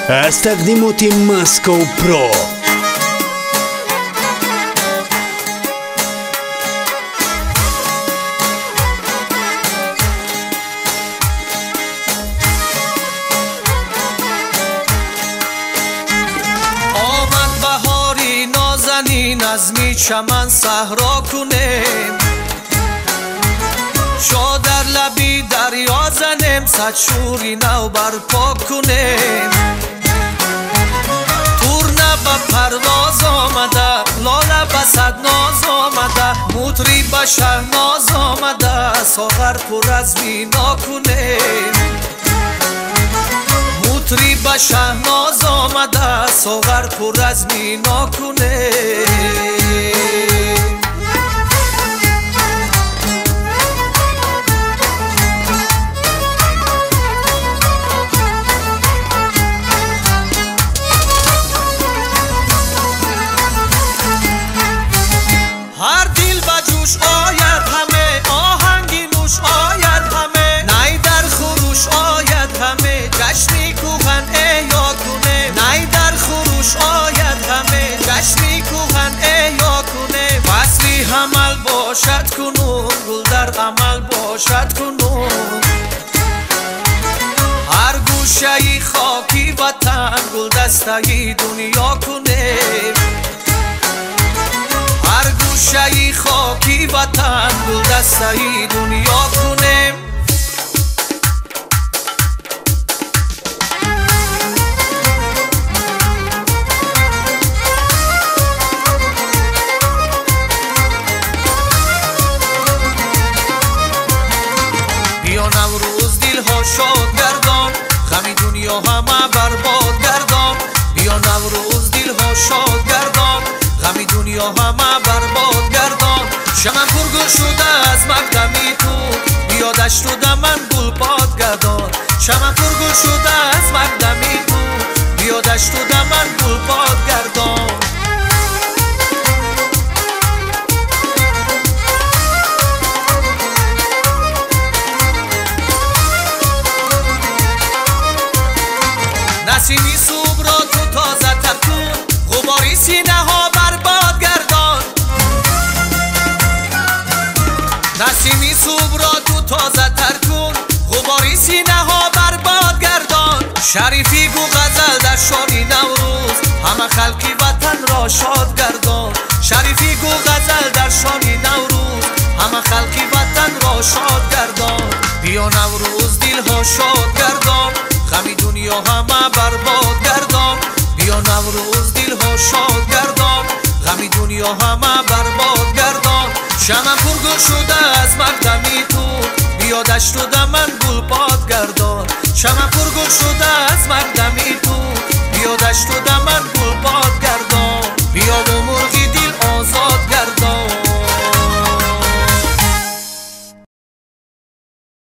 از تقدیمات مسکو پرو. آمد بهاری نازنین از می چمن صحرا کنیم، شو در لبی دریا زنیم، صد شوری نو برپا کنیم. تورنه به پرواز آمده، لاله به صد ناز آمده، موتری به شهناز آمده، ساغر پر از مینا کنیم. موتری به شهناز آمده، ساغر پر از مینا کنیم. هر دل به جوش آید همه، آهنگی نوش آید همه، نی در خروش آید همه، جشنی کوهن احیا کنه. نی در خروش آید همه، جشنی کوهن احیا کنه. فصلی حمل باشد کنون، گل در عمل باشد کنون. هر گوشه خاکی وطن، گل دسته دنیا کنه. هر گوشه خاکی وطن، گل دسته دنیا کنیم. بیا نوروز دل ها شاد گردان، غم دنیا همه برباد گردان. بیا نوروز دل ها شاد گردان، غم دنیا همه برباد گردان. شمن پرگل شده از مقدمی تو، بیا دشت و دمن گل پاد گردان. شمن پرگل شده از مقدمی تو، بیا دشت و دمن گل پاد گردان. نسیمی صبح را تو تازه تر کن، غباری سینه ها برباد گردان. نسیمی صبح را تو تازه تر کن، غباری سینه ها برباد گردان. شریفی گو غزل در شانی نوروز، همه خلقی وطن را شاد گردان. شریفی گو غزل در شانی نوروز، همه خلقی وطن را شاد گردان. بیا نوروز دل ها شاد گردان، غم دنیا همه برباد گردان. بیا نوروز دل ها شاد گردان، غم دنیا همه برباد گردان. شمن پرگل شده از مقدمی تو، بیا دشت و دمن گل پاد گردان. شمن پرگل شده از مقدمی تو، بیا دشت و دمن گل پاد گردان.